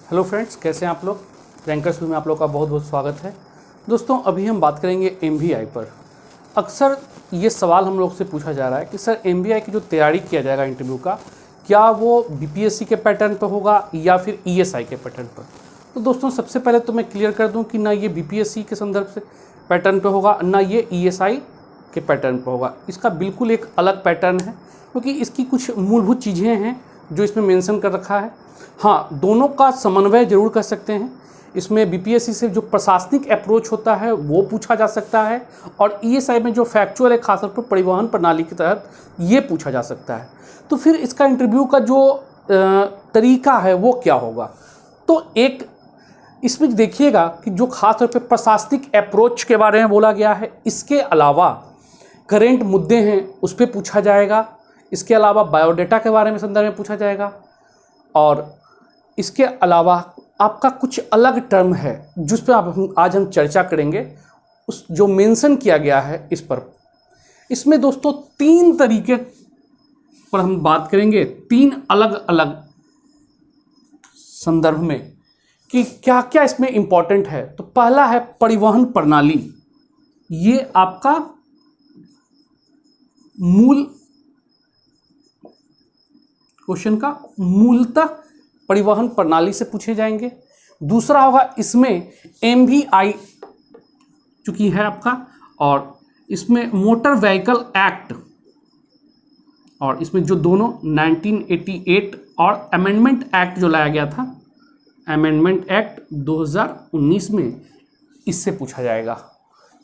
Hello friends, कैसे हैं आप लोग। रैंकर्स में आप लोग का बहुत बहुत स्वागत है। दोस्तों, अभी हम बात करेंगे MVI पर। अक्सर ये सवाल हम लोग से पूछा जा रहा है कि सर MVI की जो तैयारी किया जाएगा इंटरव्यू का, क्या वो BPSC के पैटर्न पर होगा या फिर ESI के पैटर्न पर। तो दोस्तों, सबसे पहले तो मैं क्लियर कर दूं कि ना ये BPSC के संदर्भ से पैटर्न पर होगा, ना ये ESI के पैटर्न पर होगा। इसका बिल्कुल एक अलग पैटर्न है, क्योंकि इसकी कुछ मूलभूत चीज़ें हैं जो इसमें मेंशन कर रखा है। हाँ, दोनों का समन्वय जरूर कर सकते हैं। इसमें BPSC से जो प्रशासनिक अप्रोच होता है वो पूछा जा सकता है, और ESI में जो फैक्चुअल है, खासतौर पर परिवहन प्रणाली के तहत ये पूछा जा सकता है। तो फिर इसका इंटरव्यू का जो तरीका है वो क्या होगा। तो एक इसमें देखिएगा कि जो खासतौर पर प्रशासनिक अप्रोच के बारे में बोला गया है, इसके अलावा करेंट मुद्दे हैं उस पर पूछा जाएगा। इसके अलावा बायोडाटा के बारे में संदर्भ में पूछा जाएगा, और इसके अलावा आपका कुछ अलग टर्म है जिस पर आज हम चर्चा करेंगे, उस जो मेंशन किया गया है इस पर। इसमें दोस्तों 3 तरीके पर हम बात करेंगे, 3 अलग अलग संदर्भ में कि क्या क्या इसमें इम्पोर्टेंट है। तो पहला है परिवहन प्रणाली। ये आपका मूल क्वेश्चन का मूलतः परिवहन प्रणाली से पूछे जाएंगे। दूसरा होगा इसमें MVI चूंकि है आपका, और इसमें मोटर व्हीकल एक्ट, और इसमें जो दोनों 1988 और अमेंडमेंट एक्ट जो लाया गया था, अमेंडमेंट एक्ट 2019 में, इससे पूछा जाएगा,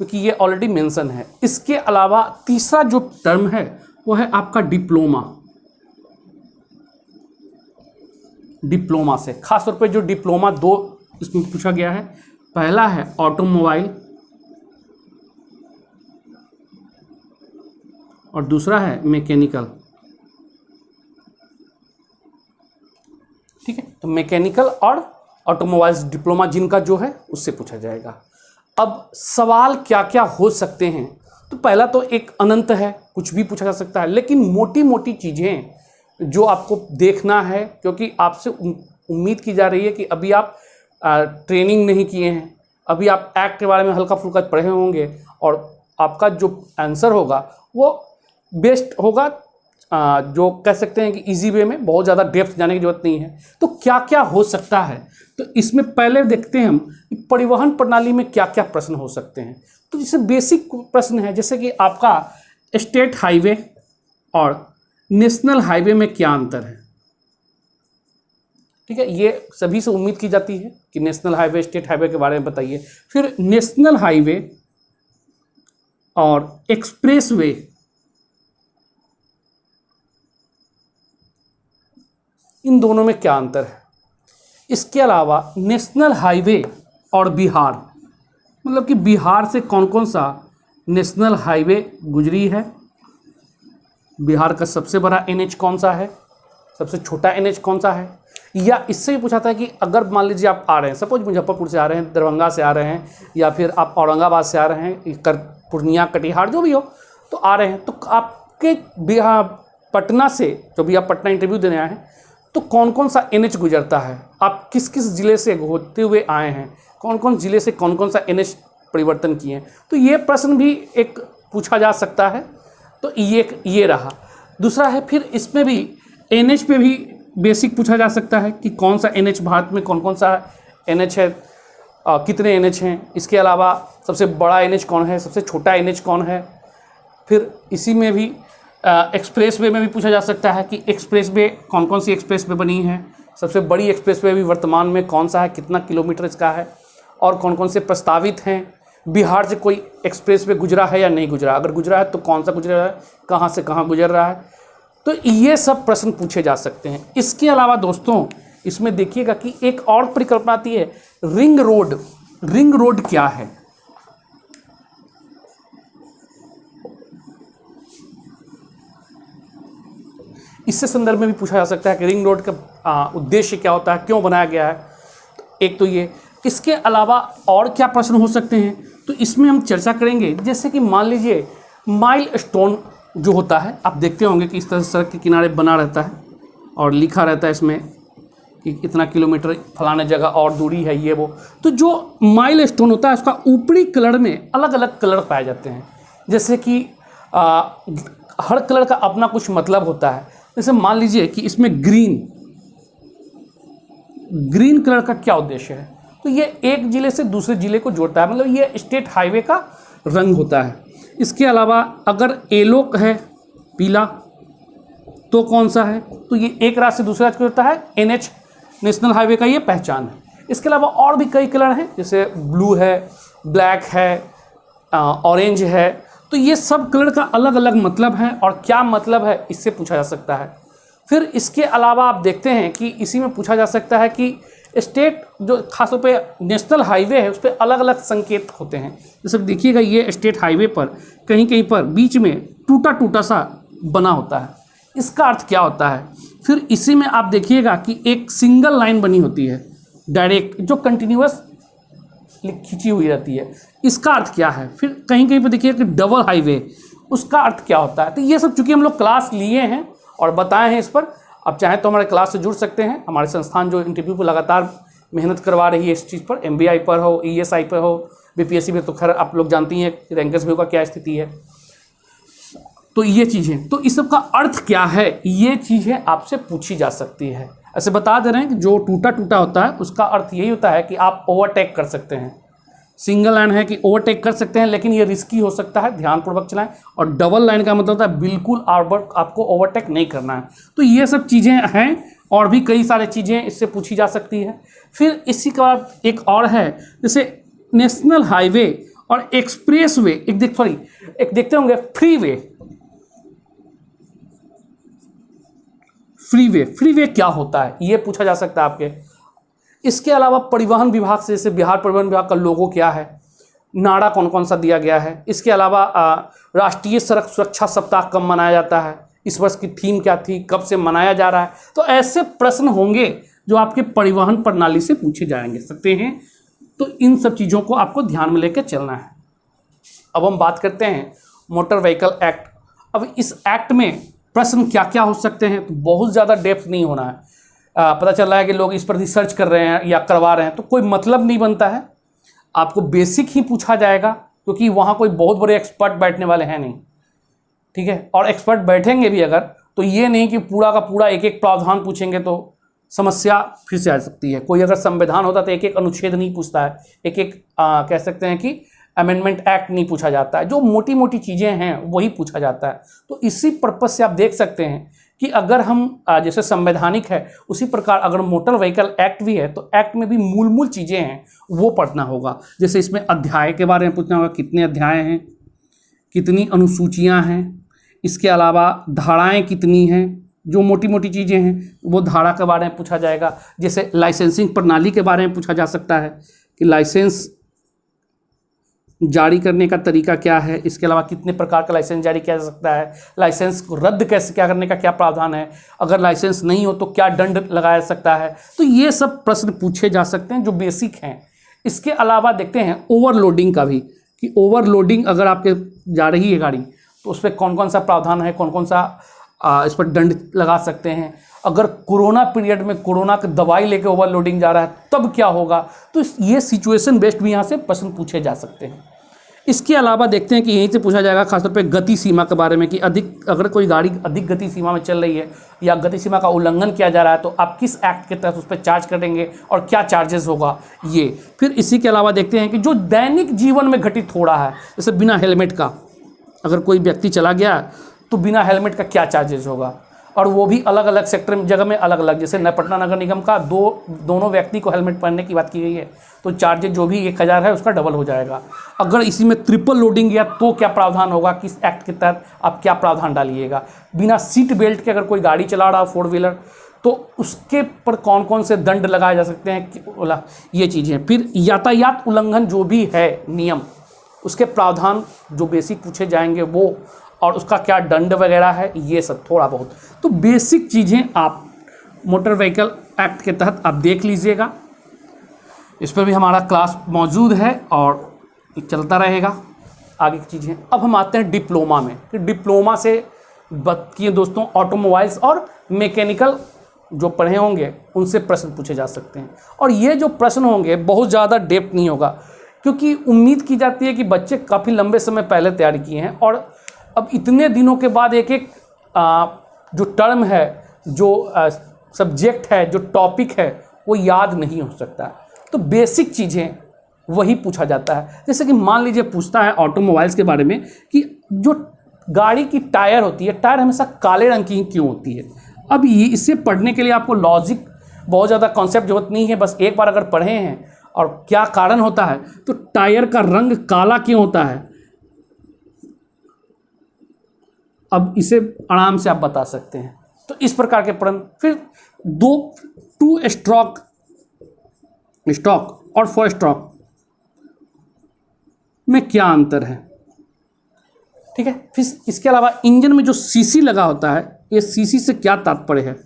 क्योंकि ये ऑलरेडी मेंशन है। इसके अलावा तीसरा जो टर्म है वो है आपका डिप्लोमा से। खासतौर पे जो डिप्लोमा 2 इसमें पूछा गया है। पहला है ऑटोमोबाइल और दूसरा है मैकेनिकल। ठीक है, तो मैकेनिकल और ऑटोमोबाइल्स डिप्लोमा जिनका जो है उससे पूछा जाएगा। अब सवाल क्या क्या हो सकते हैं, तो पहला तो एक अनंत है, कुछ भी पूछा जा सकता है, लेकिन मोटी मोटी चीज़ें जो आपको देखना है, क्योंकि आपसे उम्मीद की जा रही है कि अभी आप ट्रेनिंग नहीं किए हैं, अभी आप एक्ट के बारे में हल्का फुल्का पढ़े होंगे, और आपका जो आंसर होगा वो बेस्ट होगा, जो कह सकते हैं कि इजी वे में, बहुत ज़्यादा डेप्थ जाने की जरूरत नहीं है। तो क्या क्या हो सकता है, तो इसमें पहले देखते हैं हम कि परिवहन प्रणाली में क्या क्या प्रश्न हो सकते हैं। तो जैसे बेसिक प्रश्न है, जैसे कि आपका स्टेट हाईवे और नेशनल हाईवे में क्या अंतर है। ठीक है, ये सभी से उम्मीद की जाती है कि नेशनल हाईवे स्टेट हाईवे के बारे में बताइए। फिर नेशनल हाईवे और एक्सप्रेसवे, इन दोनों में क्या अंतर है। इसके अलावा नेशनल हाईवे और बिहार, मतलब कि बिहार से कौन कौन सा नेशनल हाईवे गुजरी है, बिहार का सबसे बड़ा NH कौन सा है, सबसे छोटा NH कौन सा है। या इससे भी पूछा था कि अगर मान लीजिए आप आ रहे हैं, सपोज मुजफ्फरपुर से आ रहे हैं, दरभंगा से आ रहे हैं, या फिर आप औरंगाबाद से आ रहे हैं, पूर्णिया, कटिहार जो भी हो, तो आ रहे हैं, तो आपके बिहार पटना से, जो भी आप पटना इंटरव्यू देने आए हैं, तो कौन कौन सा NH गुजरता है, आप किस किस ज़िले से होते हुए आए हैं, कौन कौन ज़िले से कौन कौन सा NH परिवर्तन किए हैं। तो ये प्रश्न भी एक पूछा जा सकता है। तो ये रहा। दूसरा है, फिर इसमें भी NH पे भी बेसिक पूछा जा सकता है कि कौन सा NH भारत में कौन कौन सा NH है, कितने NH हैं। इसके अलावा सबसे बड़ा NH कौन है, सबसे छोटा NH कौन है। फिर इसी में भी एक्सप्रेसवे में भी पूछा जा सकता है कि एक्सप्रेसवे कौन कौन सी एक्सप्रेसवे बनी है, सबसे बड़ी एक्सप्रेसवे भी वर्तमान में कौन सा है, कितना किलोमीटर इसका है, और कौन कौन से प्रस्तावित हैं। बिहार से कोई एक्सप्रेसवे गुजरा है या नहीं गुजरा, अगर गुजरा है तो कौन सा गुजरा है, कहाँ से कहाँ गुजर रहा है। तो ये सब प्रश्न पूछे जा सकते हैं। इसके अलावा दोस्तों, इसमें देखिएगा कि एक और परिकल्पना आती है, रिंग रोड। रिंग रोड क्या है, इससे संदर्भ में भी पूछा जा सकता है कि रिंग रोड का उद्देश्य क्या होता है, क्यों बनाया गया है। एक तो ये, इसके अलावा और क्या प्रश्न हो सकते हैं, तो इसमें हम चर्चा करेंगे। जैसे कि मान लीजिए माइलस्टोन जो होता है, आप देखते होंगे कि इस तरह सड़क के किनारे बना रहता है और लिखा रहता है इसमें कि इतना किलोमीटर फलाने जगह और दूरी है ये वो। तो जो माइलस्टोन होता है उसका ऊपरी कलर में अलग अलग कलर पाए जाते हैं। जैसे कि हर कलर का अपना कुछ मतलब होता है। जैसे मान लीजिए कि इसमें ग्रीन कलर का क्या उद्देश्य है, तो ये एक ज़िले से दूसरे ज़िले को जोड़ता है, मतलब ये स्टेट हाईवे का रंग होता है। इसके अलावा अगर येलो है, पीला, तो कौन सा है, तो ये एक राज्य से दूसरे राज्य को जोड़ता है, NH नेशनल हाईवे का ये पहचान है। इसके अलावा और भी कई कलर हैं, जैसे ब्लू है, ब्लैक है, ऑरेंज है। तो ये सब कलर का अलग अलग मतलब है, और क्या मतलब है इससे पूछा जा सकता है। फिर इसके अलावा आप देखते हैं कि इसी में पूछा जा सकता है कि स्टेट जो खासतौर पे नेशनल हाईवे है उस पर अलग अलग संकेत होते हैं। जैसे देखिएगा ये स्टेट हाईवे पर कहीं कहीं पर बीच में टूटा टूटा सा बना होता है, इसका अर्थ क्या होता है। फिर इसी में आप देखिएगा कि एक सिंगल लाइन बनी होती है डायरेक्ट, जो कंटिन्यूअस खींची हुई रहती है, इसका अर्थ क्या है। फिर कहीं कहीं पर देखिए कि डबल हाईवे, उसका अर्थ क्या होता है। तो ये सब चूँकि हम लोग क्लास लिए हैं और बताए हैं इस पर, आप चाहें तो हमारे क्लास से जुड़ सकते हैं। हमारे संस्थान जो इंटरव्यू पर लगातार मेहनत करवा रही है इस चीज़ पर, MBI पर हो, ESI पर हो, BPSC में तो खैर आप लोग जानती हैं रैंकर्स व्यू का क्या स्थिति है। तो ये चीज़ें, तो इस सब का अर्थ क्या है, ये चीज़ें आपसे पूछी जा सकती है। ऐसे बता दे रहे हैं कि जो टूटा टूटा होता है उसका अर्थ यही होता है कि आप ओवरटेक कर सकते हैं। सिंगल लाइन है कि ओवरटेक कर सकते हैं, लेकिन ये रिस्की हो सकता है, ध्यानपूर्वक चलाएं। और डबल लाइन का मतलब होता है बिल्कुल आपको ओवरटेक नहीं करना है। तो ये सब चीज़ें हैं, और भी कई सारी चीज़ें इससे पूछी जा सकती है। फिर इसी के बाद एक और है, जैसे नेशनल हाईवे और एक्सप्रेस वे, एक देखते होंगे फ्रीवे क्या होता है, ये पूछा जा सकता है आपके। इसके अलावा परिवहन विभाग से, जैसे बिहार परिवहन विभाग का लोगो क्या है, नारा कौन कौन सा दिया गया है। इसके अलावा राष्ट्रीय सड़क सुरक्षा सप्ताह कब मनाया जाता है, इस वर्ष की थीम क्या थी, कब से मनाया जा रहा है। तो ऐसे प्रश्न होंगे जो आपके परिवहन प्रणाली से पूछे जाएंगे सकते हैं। तो इन सब चीज़ों को आपको ध्यान में लेकर चलना है। अब हम बात करते हैं मोटर व्हीकल एक्ट। अब इस एक्ट में प्रश्न क्या क्या हो सकते हैं, तो बहुत ज़्यादा डेप्थ नहीं होना है। पता चल रहा है कि लोग इस पर रिसर्च कर रहे हैं या करवा रहे हैं, तो कोई मतलब नहीं बनता है। आपको बेसिक ही पूछा जाएगा, क्योंकि वहाँ कोई बहुत बड़े एक्सपर्ट बैठने वाले हैं नहीं, ठीक है। और एक्सपर्ट बैठेंगे भी अगर, तो ये नहीं कि पूरा का पूरा एक एक प्रावधान पूछेंगे, तो समस्या फिर से आ सकती है। कोई अगर संविधान होता तो एक एक अनुच्छेद नहीं पूछता है, एक एक कह सकते हैं कि अमेंडमेंट एक्ट नहीं पूछा जाता है। जो मोटी मोटी चीज़ें हैं वही पूछा जाता है। तो इसी पर्पज से आप देख सकते हैं कि अगर हम जैसे संवैधानिक है, उसी प्रकार अगर मोटर व्हीकल एक्ट भी है, तो एक्ट में भी मूल चीज़ें हैं वो पढ़ना होगा। जैसे इसमें अध्याय के बारे में पूछना होगा, कितने अध्याय हैं, कितनी अनुसूचियां हैं, इसके अलावा धाराएं कितनी हैं, जो मोटी मोटी चीज़ें हैं वो धारा के बारे में पूछा जाएगा। जैसे लाइसेंसिंग प्रणाली के बारे में पूछा जा सकता है कि लाइसेंस जारी करने का तरीका क्या है, इसके अलावा कितने प्रकार का लाइसेंस जारी किया जा सकता है, लाइसेंस को रद्द कैसे क्या करने का क्या प्रावधान है, अगर लाइसेंस नहीं हो तो क्या दंड लगाया जा सकता है। तो ये सब प्रश्न पूछे जा सकते हैं जो बेसिक हैं। इसके अलावा देखते हैं ओवरलोडिंग का भी, कि ओवरलोडिंग अगर आपके जा रही है गाड़ी तो उस पर कौन कौन सा प्रावधान है, कौन कौन सा इस पर दंड लगा सकते हैं। अगर कोरोना पीरियड में कोरोना की दवाई लेके ओवरलोडिंग जा रहा है तब क्या होगा। तो ये सिचुएशन बेस्ड भी यहाँ से प्रश्न पूछे जा सकते हैं। इसके अलावा देखते हैं कि यहीं से पूछा जाएगा खासतौर पे गति सीमा के बारे में, कि अगर कोई गाड़ी अधिक गति सीमा में चल रही है या गति सीमा का उल्लंघन किया जा रहा है तो आप किस एक्ट के तहत उस पर चार्ज करेंगे और क्या चार्जेस होगा ये। फिर इसी के अलावा देखते हैं कि जो दैनिक जीवन में घटित हो रहा है, जैसे बिना हेलमेट का अगर कोई व्यक्ति चला गया तो बिना हेलमेट का क्या चार्जेस होगा, और वो भी अलग अलग सेक्टर में जगह में अलग अलग। जैसे पटना नगर निगम का दोनों व्यक्ति को हेलमेट पहनने की बात की गई है, तो चार्जेज जो भी 1000 है उसका डबल हो जाएगा। अगर इसी में ट्रिपल लोडिंग गया तो क्या प्रावधान होगा, किस एक्ट के तहत आप क्या प्रावधान डालिएगा। बिना सीट बेल्ट के अगर कोई गाड़ी चला रहा फोर व्हीलर तो उसके पर कौन कौन से दंड लगाए जा सकते हैं, ये चीज़ें। फिर यातायात उल्लंघन जो भी है नियम, उसके प्रावधान जो बेसिक पूछे जाएंगे वो, और उसका क्या दंड वगैरह है, ये सब थोड़ा बहुत। तो बेसिक चीज़ें आप मोटर व्हीकल एक्ट के तहत आप देख लीजिएगा। इस पर भी हमारा क्लास मौजूद है और चलता रहेगा आगे की चीज़ें। अब हम आते हैं डिप्लोमा में, कि डिप्लोमा से बात किए दोस्तों ऑटोमोबाइल्स और मैकेनिकल जो पढ़े होंगे उनसे प्रश्न पूछे जा सकते हैं। और ये जो प्रश्न होंगे बहुत ज़्यादा डेप्थ नहीं होगा, क्योंकि उम्मीद की जाती है कि बच्चे काफ़ी लंबे समय पहले तैयारी किए हैं और अब इतने दिनों के बाद एक एक जो टर्म है, जो सब्जेक्ट है, जो टॉपिक है, वो याद नहीं हो सकता है। तो बेसिक चीज़ें वही पूछा जाता है। जैसे कि मान लीजिए पूछता है ऑटोमोबाइल्स के बारे में कि जो गाड़ी की टायर होती है, टायर हमेशा काले रंग की क्यों होती है। अब ये इसे पढ़ने के लिए आपको लॉजिक बहुत ज़्यादा कॉन्सेप्ट जरूरत नहीं है, बस एक बार अगर पढ़े हैं और क्या कारण होता है, तो टायर का रंग काला क्यों होता है, अब इसे आराम से आप बता सकते हैं। तो इस प्रकार के प्रश्न। फिर टू स्ट्रोक और 4 स्ट्रोक में क्या अंतर है, ठीक है। फिर इसके अलावा इंजन में जो सीसी लगा होता है, ये सीसी से क्या तात्पर्य है।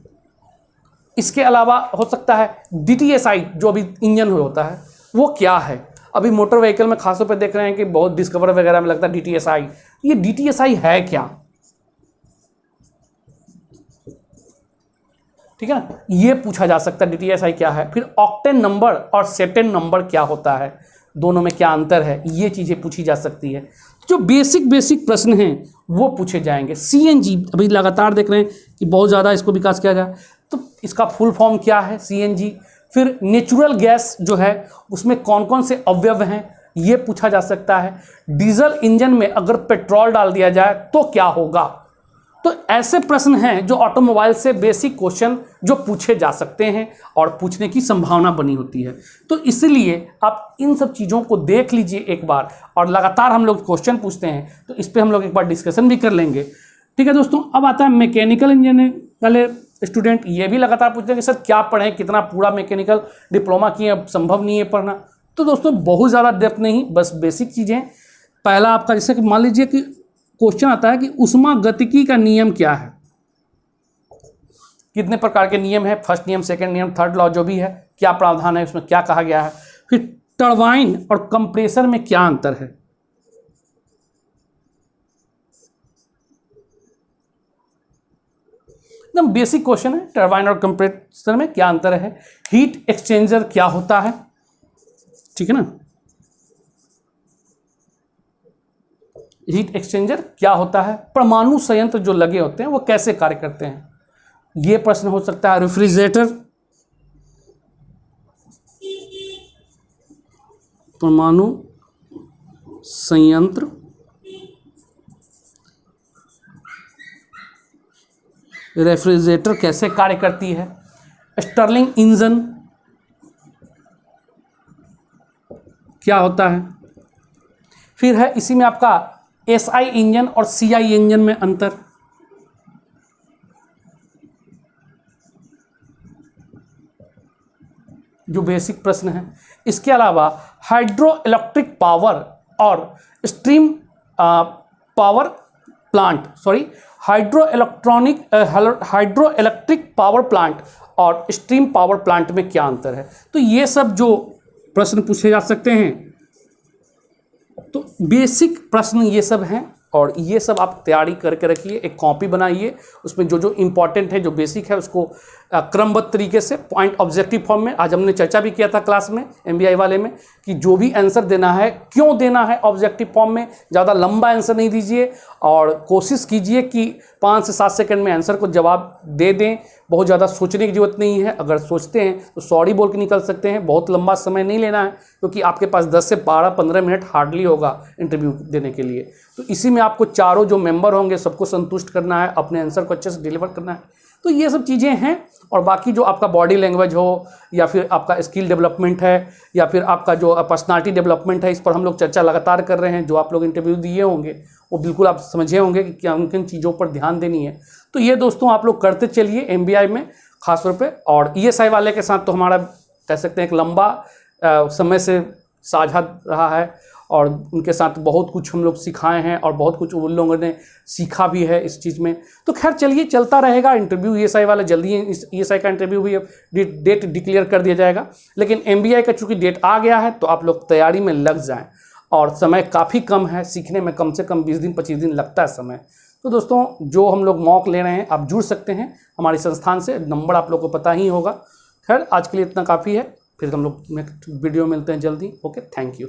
इसके अलावा हो सकता है DTSI जो अभी इंजन होता है वो क्या है। अभी मोटर व्हीकल में खासतौर पे देख रहे हैं कि बहुत डिस्कवर वगैरह में लगता है DTSI। ये DTSI है क्या, ठीक है ना, ये पूछा जा सकता है DTSI क्या है। फिर ऑक्टेन नंबर और सेटेन नंबर क्या होता है, दोनों में क्या अंतर है, ये चीज़ें पूछी जा सकती है। जो बेसिक प्रश्न हैं वो पूछे जाएंगे। CNG अभी लगातार देख रहे हैं कि बहुत ज़्यादा इसको विकास किया जाए, तो इसका फुल फॉर्म क्या है CNG। फिर नेचुरल गैस जो है उसमें कौन कौन से अवयव हैं, ये पूछा जा सकता है। डीजल इंजन में अगर पेट्रोल डाल दिया जाए तो क्या होगा। तो ऐसे प्रश्न हैं जो ऑटोमोबाइल से बेसिक क्वेश्चन जो पूछे जा सकते हैं और पूछने की संभावना बनी होती है। तो इसलिए आप इन सब चीज़ों को देख लीजिए एक बार, और लगातार हम लोग क्वेश्चन पूछते हैं तो इस पर हम लोग एक बार डिस्कशन भी कर लेंगे, ठीक है दोस्तों। अब आता है मैकेनिकल इंजीनियरिंग वाले स्टूडेंट, ये भी लगातार पूछते हैं कि सर क्या पढ़ें, कितना पूरा मैकेनिकल डिप्लोमा किए, अब संभव नहीं है पढ़ना। तो दोस्तों बहुत ज़्यादा डेप्थ नहीं, बस बेसिक चीज़ें। पहला आपका जैसे कि मान लीजिए कि क्वेश्चन आता है कि ऊष्मागतिकी का नियम क्या है, कितने प्रकार के नियम है, फर्स्ट नियम, सेकंड नियम, थर्ड लॉ जो भी है, क्या प्रावधान है, उसमें क्या कहा गया है। फिर टरबाइन और कंप्रेसर में क्या अंतर है, एकदम बेसिक क्वेश्चन है। टरबाइन और कंप्रेसर में क्या अंतर है। हीट एक्सचेंजर क्या होता है, ठीक है ना, हीट एक्सचेंजर क्या होता है। परमाणु संयंत्र जो लगे होते हैं वो कैसे कार्य करते हैं, ये प्रश्न हो सकता है। रेफ्रिजरेटर, परमाणु संयंत्र, रेफ्रिजरेटर कैसे कार्य करती है। स्टर्लिंग इंजन क्या होता है। फिर है इसी में आपका SI इंजन और CI इंजन में अंतर। जो बेसिक प्रश्न है। इसके अलावा हाइड्रो इलेक्ट्रिक पावर और stream power plant, sorry hydro electric power plant और स्ट्रीम पावर प्लांट में क्या अंतर है। तो ये सब जो प्रश्न पूछे जा सकते हैं, तो बेसिक प्रश्न ये सब हैं और ये सब आप तैयारी करके रखिए। एक कॉपी बनाइए, उसमें जो जो इम्पोर्टेंट है, जो बेसिक है, उसको क्रमबद्ध तरीके से पॉइंट ऑब्जेक्टिव फॉर्म में, आज हमने चर्चा भी किया था क्लास में MBI वाले में, कि जो भी आंसर देना है क्यों देना है ऑब्जेक्टिव फॉर्म में। ज़्यादा लंबा आंसर नहीं दीजिए और कोशिश कीजिए कि 5 से 7 सेकंड में आंसर को जवाब दे दें। बहुत ज़्यादा सोचने की ज़रूरत नहीं है, अगर सोचते हैं तो सॉरी बोल के निकल सकते हैं। बहुत लंबा समय नहीं लेना है, क्योंकि आपके पास 10 से 12-15 मिनट हार्डली होगा इंटरव्यू देने के लिए। तो इसी में आपको चारों जो मेंबर होंगे सबको संतुष्ट करना है, अपने आंसर को अच्छे से डिलीवर करना है। तो ये सब चीज़ें हैं। और बाकी जो आपका बॉडी लैंग्वेज हो, या फिर आपका स्किल डेवलपमेंट है, या फिर आपका जो पर्सनालिटी डेवलपमेंट है, इस पर हम लोग चर्चा लगातार कर रहे हैं। जो आप लोग इंटरव्यू दिए होंगे वो बिल्कुल आप समझे होंगे कि क्या किन चीज़ों पर ध्यान देनी है। तो ये दोस्तों आप लोग करते चलिए MBI में खासतौर पे। और ESI वाले के साथ तो हमारा कह सकते हैं एक लंबा समय से साझा रहा है, और उनके साथ बहुत कुछ हम लोग सिखाए हैं और बहुत कुछ उन लोगों ने सीखा भी है इस चीज़ में। तो खैर चलिए, चलता रहेगा इंटरव्यू। ESI वाला जल्दी ही ESI का इंटरव्यू भी डेट डिक्लेयर कर दिया जाएगा, लेकिन MBI का चूँकि डेट आ गया है तो आप लोग तैयारी में लग जाएं। और समय काफ़ी कम है, सीखने में कम से कम 20 दिन 25 दिन लगता है समय। तो दोस्तों जो हम लोग मॉक ले रहे हैं आप जुड़ सकते हैं हमारे संस्थान से, नंबर आप लोग को पता ही होगा। खैर आज के लिए इतना काफ़ी है, फिर हम लोग नेक्स्ट वीडियो मिलते हैं जल्दी। Okay, thank you.